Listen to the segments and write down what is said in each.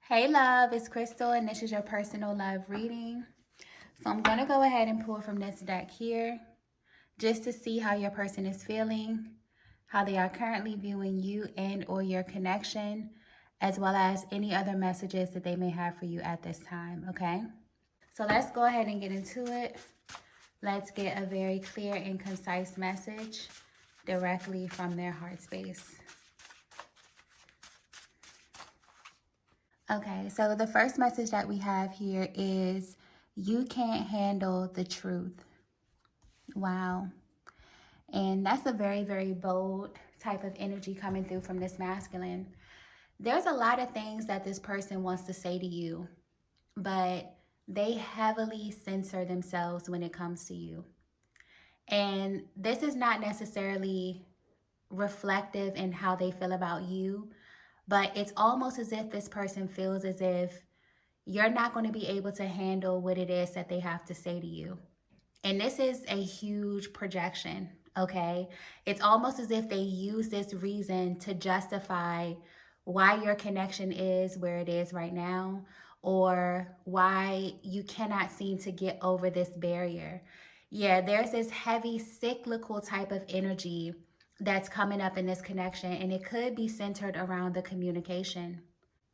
Hey love, it's Crystal and this is your personal love reading. So I'm going to go ahead and pull from this deck here just to see how your person is feeling, how they are currently viewing you and or your connection, as well as any other messages that they may have for you at this time, okay? So let's go ahead and get into it. Let's get a very clear and concise message directly from their heart space. Okay, so the first message that we have here is you can't handle the truth. Wow. And that's a very, very bold type of energy coming through from this masculine. There's a lot of things that this person wants to say to you, but they heavily censor themselves when it comes to you. And this is not necessarily reflective in how they feel about you, but it's almost as if this person feels as if you're not going to be able to handle what it is that they have to say to you. And this is a huge projection, okay? It's almost as if they use this reason to justify why your connection is where it is right now, or why you cannot seem to get over this barrier. Yeah, there's this heavy cyclical type of energy that's coming up in this connection, and it could be centered around the communication.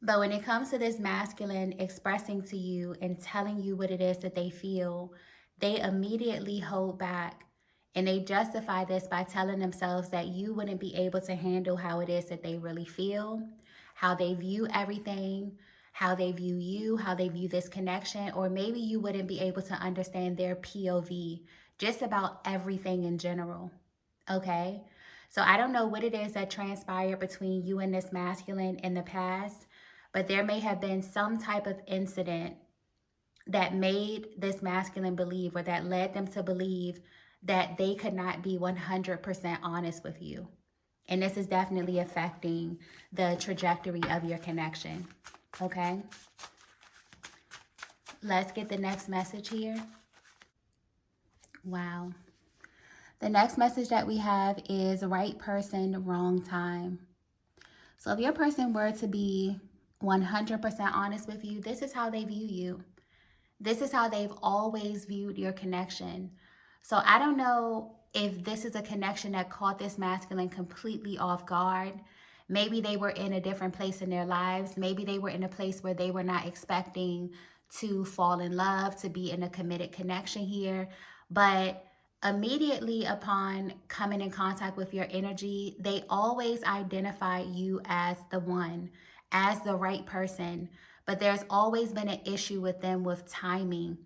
But when it comes to this masculine expressing to you and telling you what it is that they feel, they immediately hold back, and they justify this by telling themselves that you wouldn't be able to handle how it is that they really feel, how they view everything, how they view you, how they view this connection, or maybe you wouldn't be able to understand their POV, just about everything in general. Okay? So I don't know what it is that transpired between you and this masculine in the past, but there may have been some type of incident that made this masculine believe, or that led them to believe, that they could not be 100% honest with you. And this is definitely affecting the trajectory of your connection. Okay? Let's get the next message here. Wow. The next message that we have is right person, wrong time. So if your person were to be 100% honest with you, this is how they view you. This is how they've always viewed your connection. So I don't know if this is a connection that caught this masculine completely off guard. Maybe they were in a different place in their lives. Maybe they were in a place where they were not expecting to fall in love, to be in a committed connection here. But immediately upon coming in contact with your energy, they always identify you as the one, as the right person. But there's always been an issue with them with timing.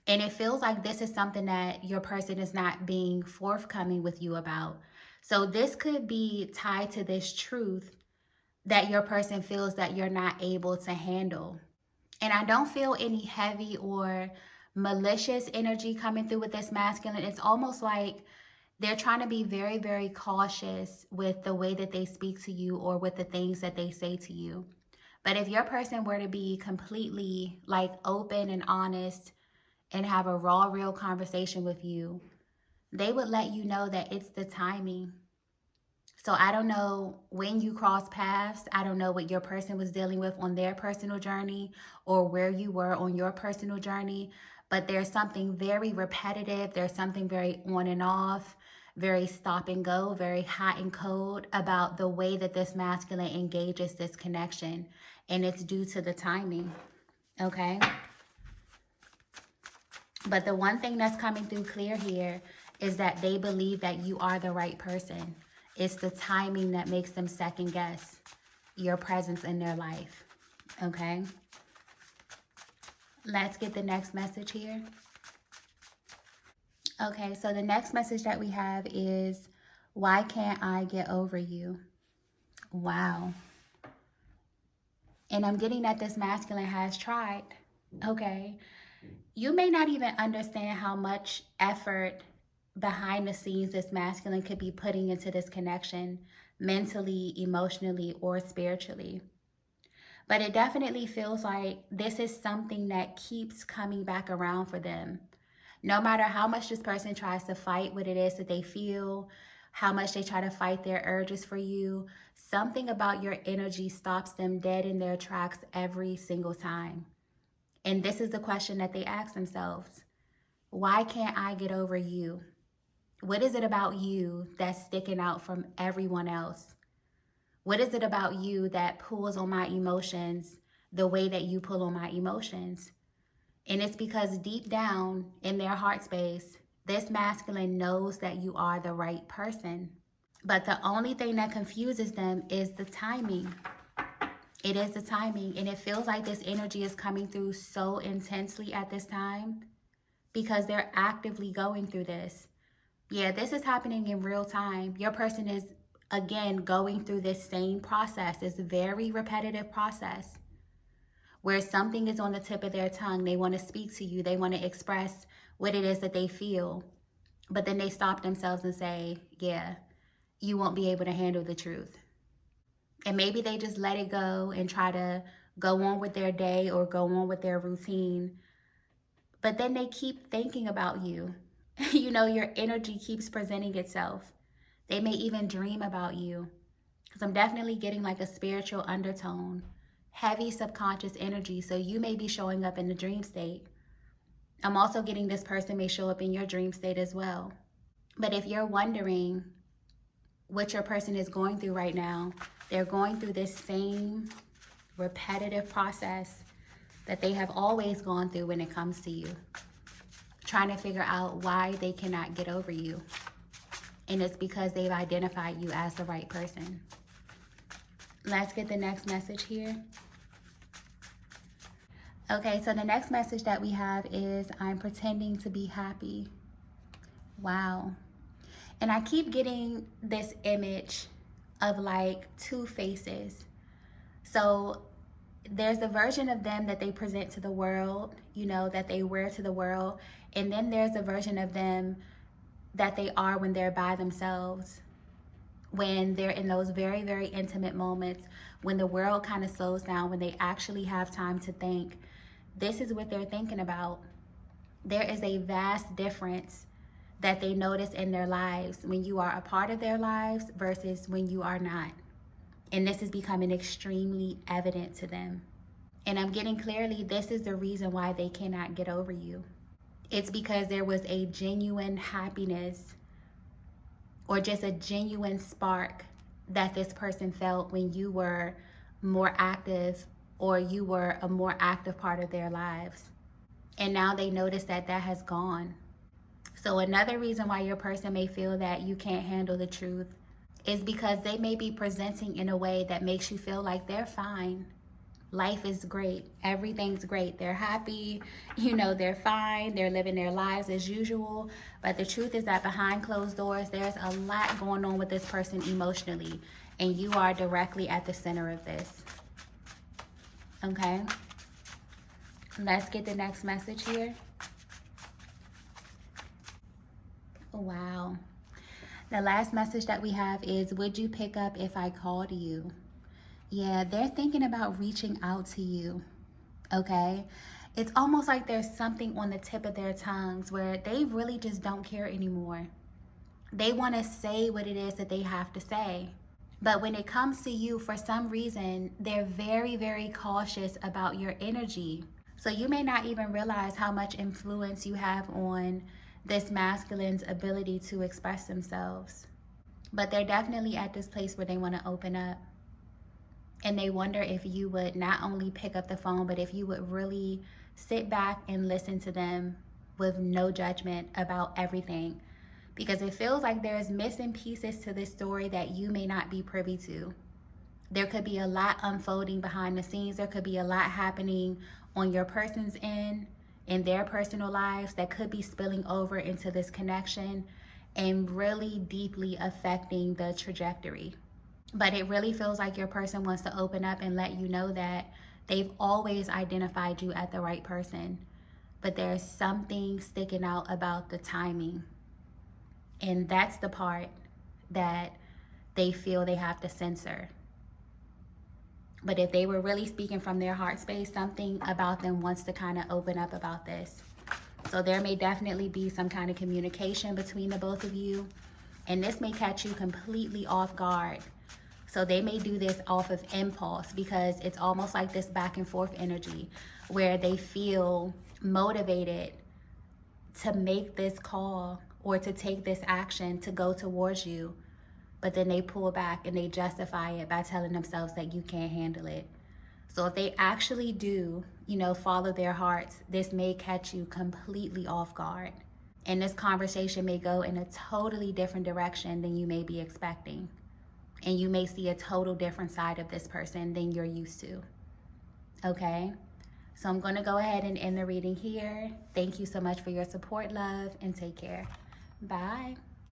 And it feels like this is something that your person is not being forthcoming with you about. So this could be tied to this truth that your person feels that you're not able to handle. And I don't feel any heavy or malicious energy coming through with this masculine. It's almost like they're trying to be very, very cautious with the way that they speak to you or with the things that they say to you. But if your person were to be completely like open and honest and have a raw, real conversation with you, they would let you know that it's the timing. So I don't know when you cross paths. I don't know what your person was dealing with on their personal journey or where you were on your personal journey, but there's something very repetitive. There's something very on and off, very stop and go, very hot and cold about the way that this masculine engages this connection. And it's due to the timing, okay? But the one thing that's coming through clear here is that they believe that you are the right person. It's the timing that makes them second guess your presence in their life, okay? Let's get the next message here. Okay, so the next message that we have is, why can't I get over you? Wow. And I'm getting that this masculine has tried, okay? You may not even understand how much effort behind the scenes this masculine could be putting into this connection, mentally, emotionally, or spiritually. But it definitely feels like this is something that keeps coming back around for them. No matter how much this person tries to fight what it is that they feel, how much they try to fight their urges for you. Something about your energy stops them dead in their tracks every single time. And this is the question that they ask themselves. Why can't I get over you? What is it about you that's sticking out from everyone else? What is it about you that pulls on my emotions the way that you pull on my emotions? And it's because deep down in their heart space, this masculine knows that you are the right person. But the only thing that confuses them is the timing. It is the timing. And it feels like this energy is coming through so intensely at this time because they're actively going through this. Yeah, this is happening in real time. Your person is, again, going through this same process, this very repetitive process where something is on the tip of their tongue. They want to speak to you. They want to express what it is that they feel. But then they stop themselves and say, yeah, you won't be able to handle the truth. And maybe they just let it go and try to go on with their day or go on with their routine. But then they keep thinking about you. You know, your energy keeps presenting itself. They may even dream about you. Because I'm definitely getting like a spiritual undertone, heavy subconscious energy. So you may be showing up in the dream state. I'm also getting this person may show up in your dream state as well. But if you're wondering what your person is going through right now, they're going through this same repetitive process that they have always gone through when it comes to you, trying to figure out why they cannot get over you. And it's because they've identified you as the right person. Let's get the next message here. Okay, so the next message that we have is, I'm pretending to be happy. Wow. And I keep getting this image of like two faces. So there's the version of them that they present to the world, you know, that they wear to the world. And then there's a version of them that they are when they're by themselves, when they're in those very, very intimate moments, when the world kind of slows down, when they actually have time to think. This is what they're thinking about. There is a vast difference that they notice in their lives when you are a part of their lives versus when you are not. And this is becoming extremely evident to them. And I'm getting clearly, this is the reason why they cannot get over you. It's because there was a genuine happiness or just a genuine spark that this person felt when you were more active or you were a more active part of their lives. And now they notice that that has gone. So another reason why your person may feel that you can't handle the truth is because they may be presenting in a way that makes you feel like they're fine. Life is great. Everything's great. They're happy. You know, they're fine. They're living their lives as usual. But the truth is that behind closed doors, there's a lot going on with this person emotionally. And you are directly at the center of this. Okay? Let's get the next message here. Wow. The last message that we have is, would you pick up if I called you? Yeah, they're thinking about reaching out to you, okay? It's almost like there's something on the tip of their tongues where they really just don't care anymore. They want to say what it is that they have to say. But when it comes to you, for some reason, they're very, very cautious about your energy. So you may not even realize how much influence you have on this masculine's ability to express themselves. But they're definitely at this place where they want to open up. And they wonder if you would not only pick up the phone, but if you would really sit back and listen to them with no judgment about everything. Because it feels like there's missing pieces to this story that you may not be privy to. There could be a lot unfolding behind the scenes. There could be a lot happening on your person's end, in their personal lives, that could be spilling over into this connection and really deeply affecting the trajectory. But it really feels like your person wants to open up and let you know that they've always identified you as the right person. But there's something sticking out about the timing. And that's the part that they feel they have to censor. But if they were really speaking from their heart space, something about them wants to kind of open up about this. So there may definitely be some kind of communication between the both of you. And this may catch you completely off guard. So they may do this off of impulse because it's almost like this back and forth energy where they feel motivated to make this call or to take this action to go towards you, but then they pull back and they justify it by telling themselves that you can't handle it. So if they actually do, you know, follow their hearts, this may catch you completely off guard. And this conversation may go in a totally different direction than you may be expecting. And you may see a total different side of this person than you're used to. Okay? So I'm going to go ahead and end the reading here. Thank you so much for your support, love, and take care. Bye.